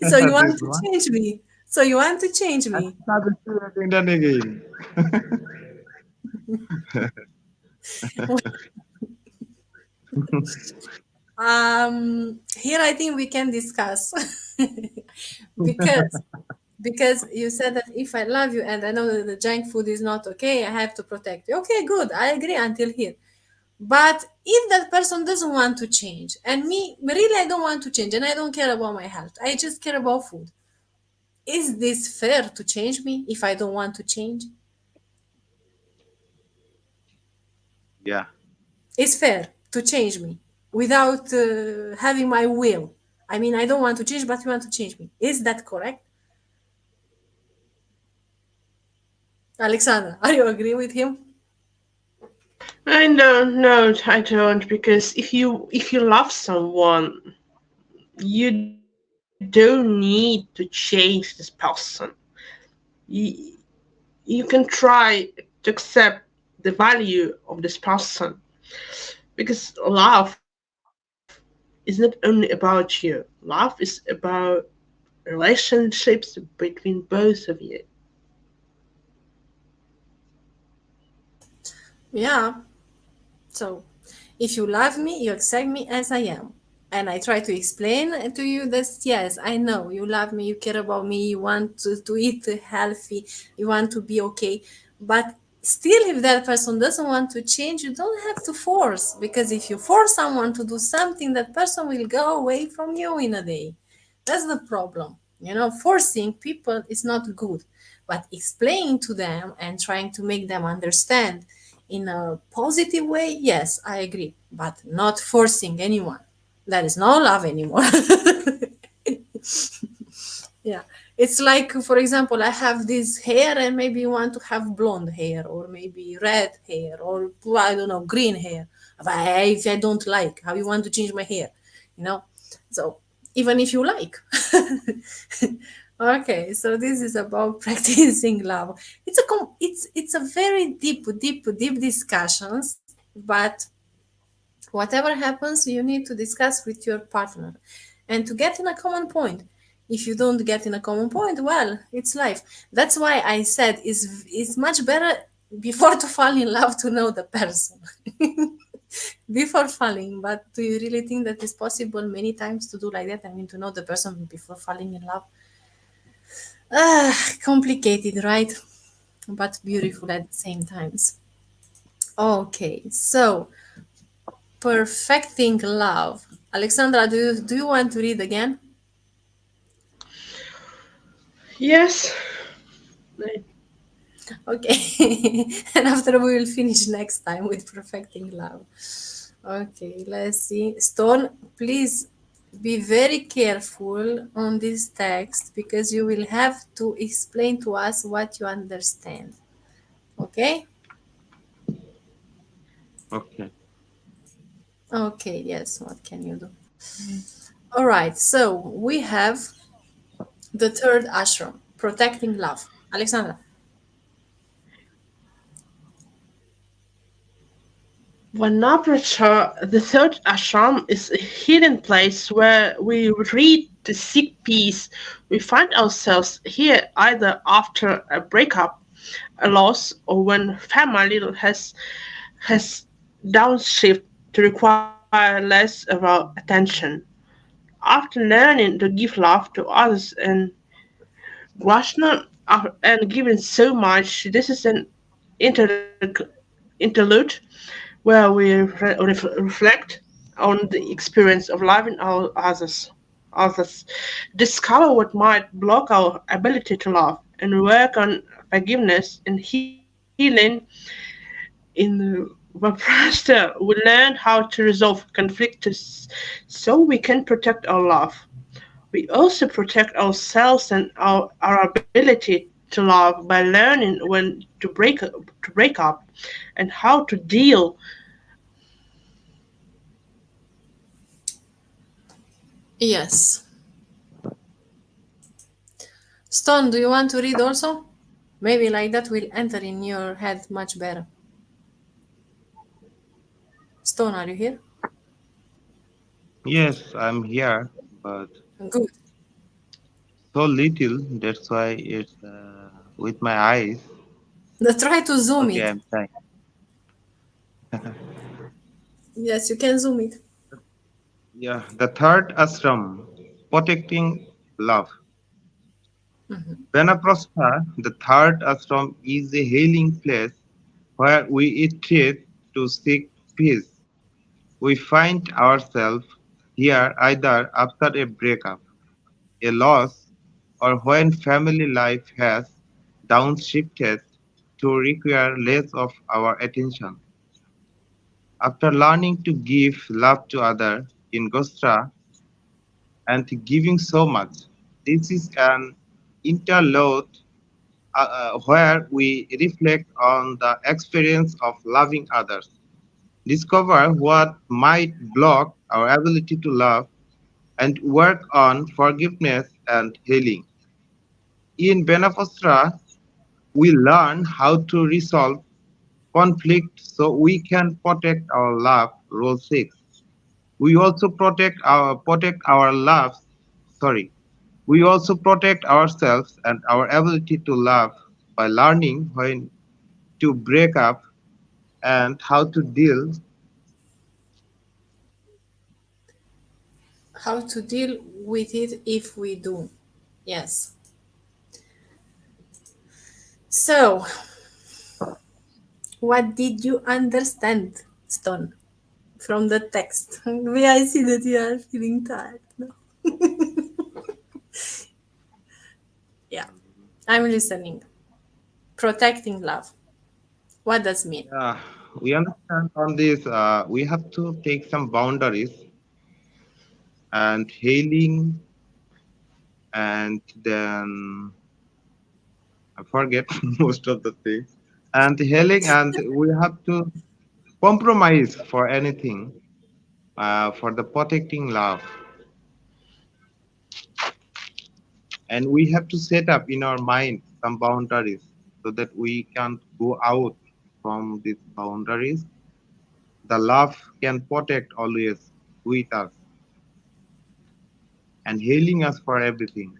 so you want this to one. change me. So you want to change I me. started to again and again. Here I think we can discuss because because you said that if I love you and I know that the junk food is not okay, I have to protect you. Okay, good. I agree until here. But if that person doesn't want to change, and me, really, I don't want to change, and I don't care about my health, I just care about food. Is this fair to change me if I don't want to change? Yeah. It's fair to change me without having my will. I mean, I don't want to change, but you want to change me. Is that correct? Alexandra, are you agree with him? I don't know, I don't, because if you love someone, you don't need to change this person. You, you can try to accept the value of this person because love is not only about you. Love is about relationships between both of you. Yeah. So, if you love me, you accept me as I am. And I try to explain to you that yes, I know you love me, you care about me, you want to eat healthy, you want to be okay. But still, if that person doesn't want to change, you don't have to force. Because if you force someone to do something, that person will go away from you in a day. That's the problem. Forcing people is not good, but explaining to them and trying to make them understand in a positive way, yes, I agree, but not forcing anyone. That is no love anymore. Yeah. It's like, for example, I have this hair and maybe you want to have blonde hair or maybe red hair or, well, I don't know, green hair. But if I don't like how you want to change my hair, you know? So even if you like. Okay, so this is about practicing love. It's a very deep discussions, but whatever happens, you need to discuss with your partner and to get in a common point. If you don't get in a common point, well, it's life. That's why I said it's much better before to fall in love to know the person. Before falling. But do you really think that it's possible many times to do like that? I mean, to know the person before falling in love? Complicated, right? But beautiful at the same times. Okay, so perfecting love. Alexandra, do you want to read again? Yes. Okay. And after we will finish next time with perfecting love. Okay, let's see. Stone, please be very careful on this text because you will have to explain to us what you understand. Okay? Okay. Okay, yes, what can you do? All right, so we have the third ashram, protecting love. Alexandra. Vanaprasha, the third ashram, is a hidden place where we retreat to seek peace. We find ourselves here either after a breakup, a loss, or when family has downshift to require less of our attention. After learning to give love to others and Guashna and given so much, this is an interlude where we reflect on the experience of loving our others, discover what might block our ability to love, and work on forgiveness and healing. In Vaprasta, we learn how to resolve conflicts so we can protect our love. We also protect ourselves and our ability to love by learning when to break up and how to deal. Yes. Stone, do you want to read also? Maybe like that will enter in your head much better. Stone, are you here? Yes, I'm here, but Good. so little. That's why it's with my eyes. Try to zoom Okay, it. I'm trying. Yes, you can zoom it. Yeah, the third ashram, protecting love. Vanaprastha, the third ashram, is a healing place where we retreat to seek peace. We find ourselves here either after a breakup, a loss, or when family life has downshifted to require less of our attention. After learning to give love to others in Gostra and giving so much, this is an interlude where we reflect on the experience of loving others, discover what might block our ability to love, and work on forgiveness and healing. In Benafostra, we learn how to resolve conflict so we can protect our love, role 6. We also protect our loves, sorry. We also protect ourselves and our ability to love by learning when to break up and how to deal. How to deal with it if we do. Yes. So, what did you understand, Stone, from the text? May I see that you are feeling tired? No. Yeah, I'm listening. Protecting love. What does it mean? Yeah, we understand on this. We have to take some boundaries and healing, and then I forget most of the things. And healing, and we have to compromise for anything, for the protecting love, and we have to set up in our mind some boundaries so that we can't go out from these boundaries. The love can protect always with us and healing us for everything.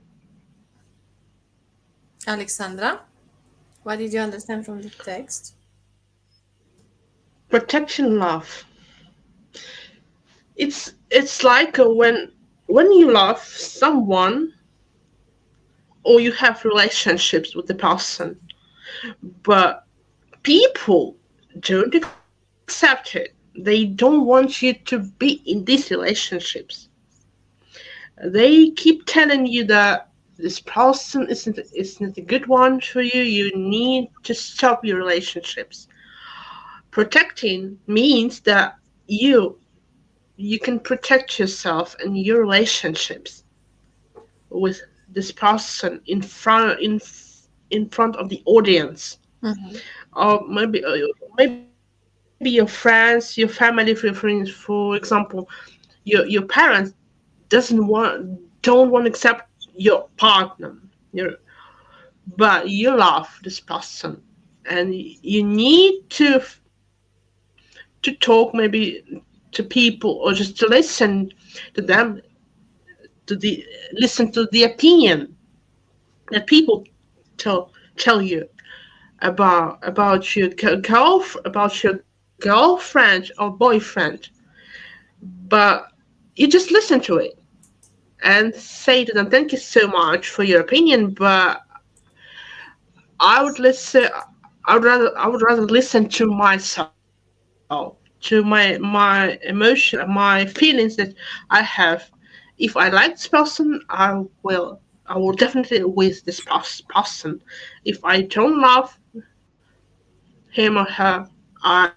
Alexandra, what did you understand from the text? Protection love. It's like when you love someone or you have relationships with the person, but people don't accept it. They don't want you to be in these relationships. They keep telling you that this person isn't a good one for you. You need to stop your relationships. Protecting means that you can protect yourself and your relationships with this person in front of the audience, Mm-hmm. or maybe your friends, your family, for example, your parents don't want to accept your partner, your but you love this person, and you need to talk maybe to people or just to listen to them, listen to the opinion that people tell you about your about your girlfriend or boyfriend, but you just listen to it and say to them, "Thank you so much for your opinion, but I would listen. I would rather listen to myself, to my emotion, my feelings that I have. If I like this person, I will definitely with this person. If I don't love him or her, I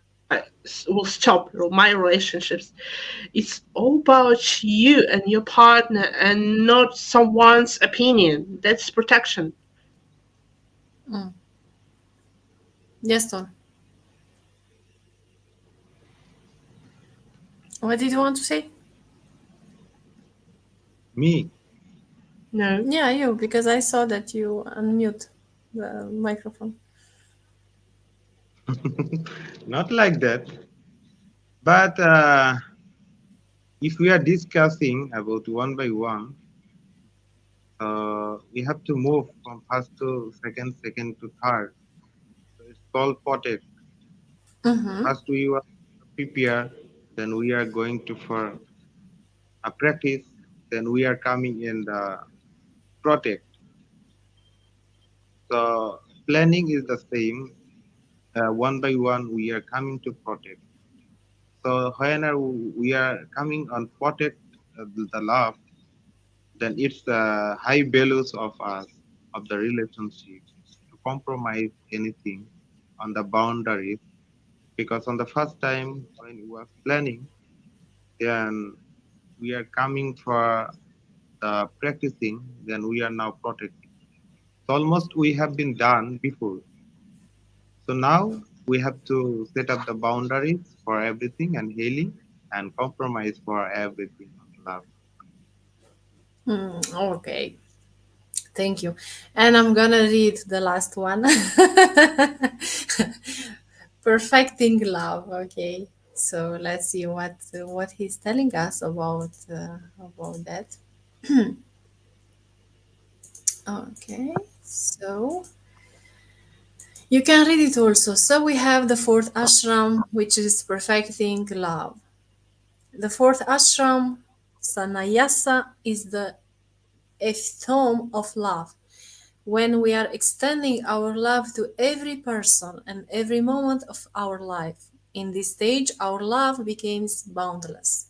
will stop my relationships. It's all about you and your partner and not someone's opinion. That's protection. Mm. Yes, Stone. What did you want to say? Me, No. Yeah, you, because I saw that you unmute the microphone. not like that, but if we are discussing about one by one, we have to move from first to second, second to third. So it's called protect. Mm-hmm. First we are prepare, then we are going to for a practice, then we are coming in the protect. So planning is the same. One by one, we are coming to protect. So when we are coming on protect the love, then it's the high values of us of the relationship to compromise anything on the boundaries. Because on the first time when we was planning, then we are coming for the practicing, then we are now protecting. So almost we have been done before. So now we have to set up the boundaries for everything and healing and compromise for everything of love. Okay, thank you. And I'm gonna read the last one. Perfecting love. Okay, so let's see what he's telling us about that. Okay, so you can read it also. So we have the fourth ashram, which is perfecting love. The fourth ashram, sannyasa, is the epitome of love. When we are extending our love to every person and every moment of our life. In this stage, our love becomes boundless.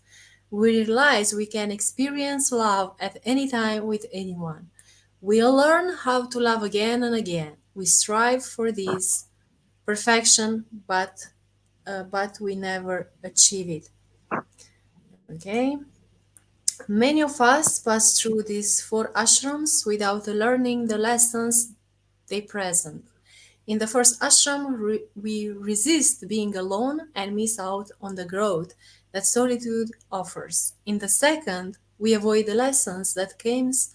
We realize we can experience love at any time with anyone. We learn how to love again and again. We strive for this perfection, but we never achieve it. Okay. Many of us pass through these four ashrams without learning the lessons they present. In the first ashram, we resist being alone and miss out on the growth that solitude offers. In the second, we avoid the lessons that comes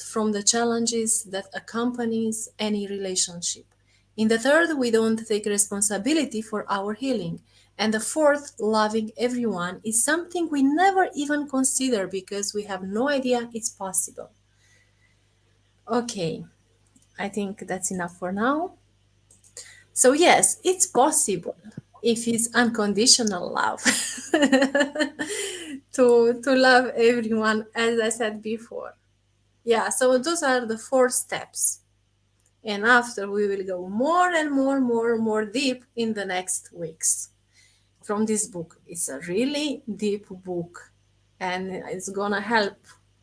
from the challenges that accompanies any relationship. In the third, we don't take responsibility for our healing. And the fourth, loving everyone, is something we never even consider because we have no idea it's possible. Okay, I think that's enough for now. So yes, it's possible if it's unconditional love to love everyone, as I said before. Yeah, so those are the four steps. And after we will go more and more deep in the next weeks from this book. It's a really deep book and it's gonna help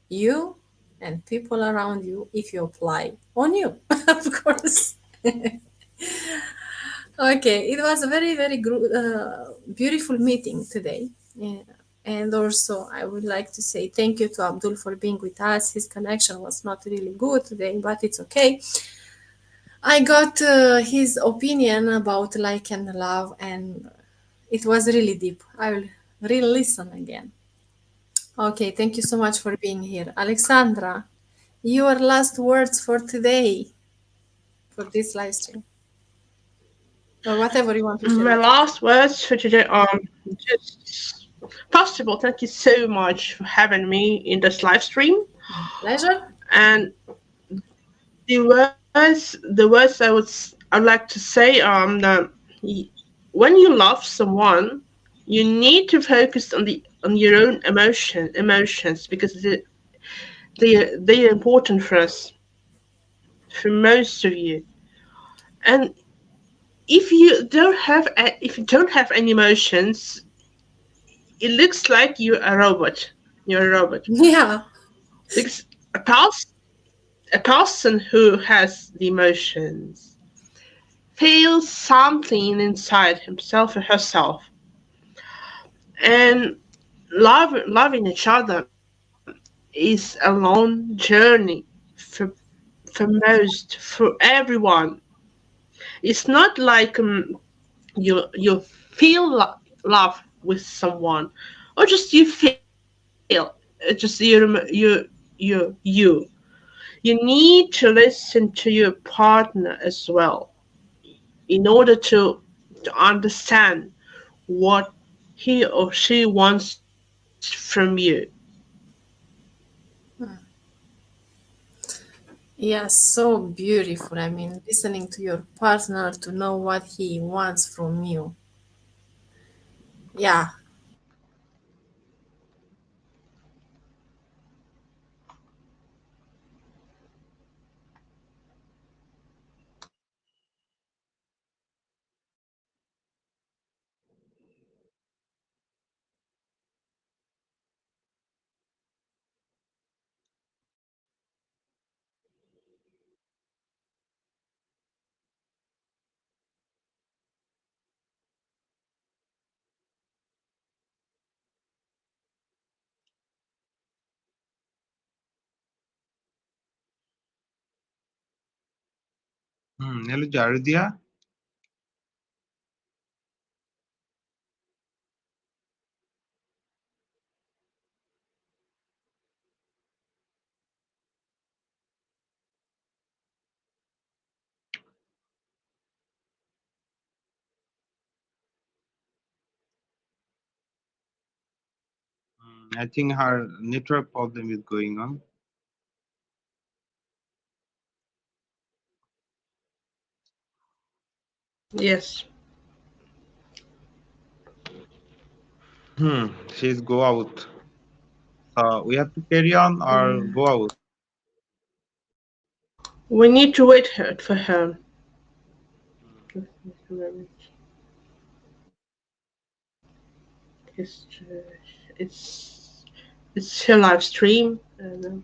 you and people around you if you apply on you, of course. Okay, it was a very beautiful meeting today. Yeah. And also, I would like to say thank you to Abdul for being with us. His connection was not really good today, but it's okay. I got his opinion about like and love, and it was really deep. I will really listen again. Okay, thank you so much for being here. Alexandra, your last words for today for this live stream, or whatever you want to share My with us. last words for today are just first of all, thank you so much for having me in this live stream. Pleasure. And the words I'd like to say that when you love someone, you need to focus on your own emotions because they are important for us, for most of you. And if you don't have any emotions, it looks like you're a robot. You're a robot Yeah. because a person who has the emotions feels something inside himself or herself, and loving each other is a long journey for for everyone. It's not like you feel love with someone, or just you feel just you need to listen to your partner as well in order to understand what he or she wants from you. Yes, so beautiful. I mean, listening to your partner to know what he wants from you. Yeah. Hello, Jarudia. I think her network problem is going on. Yes. She's go out. So we have to carry on or go out. We need to wait for her. It's it's it's her live stream. And,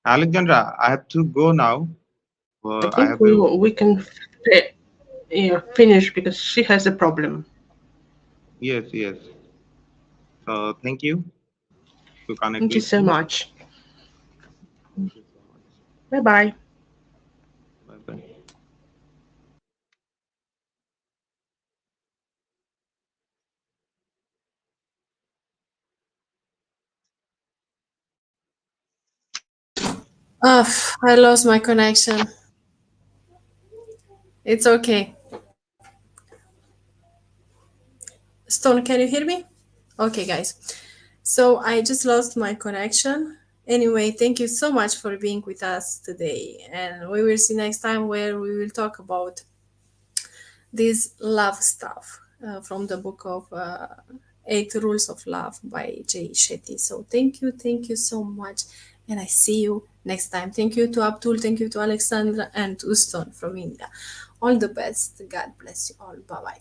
Alexandra, I have to go now. I I think have a we can finish because she has a problem. yes, yes. So thank you to connect Thank you with so me. much. Thank you so much. Bye bye. Bye bye. I lost my connection. It's okay. Stone, can you hear me? Okay, guys. So I just lost my connection. Anyway, thank you so much for being with us today. And we will see next time where we will talk about this love stuff from the book of Eight Rules of Love by Jay Shetty. So thank you so much. And I see you next time. Thank you to Abdul, thank you to Alexandra and to Stone from India. All the best. God bless you all. Bye bye.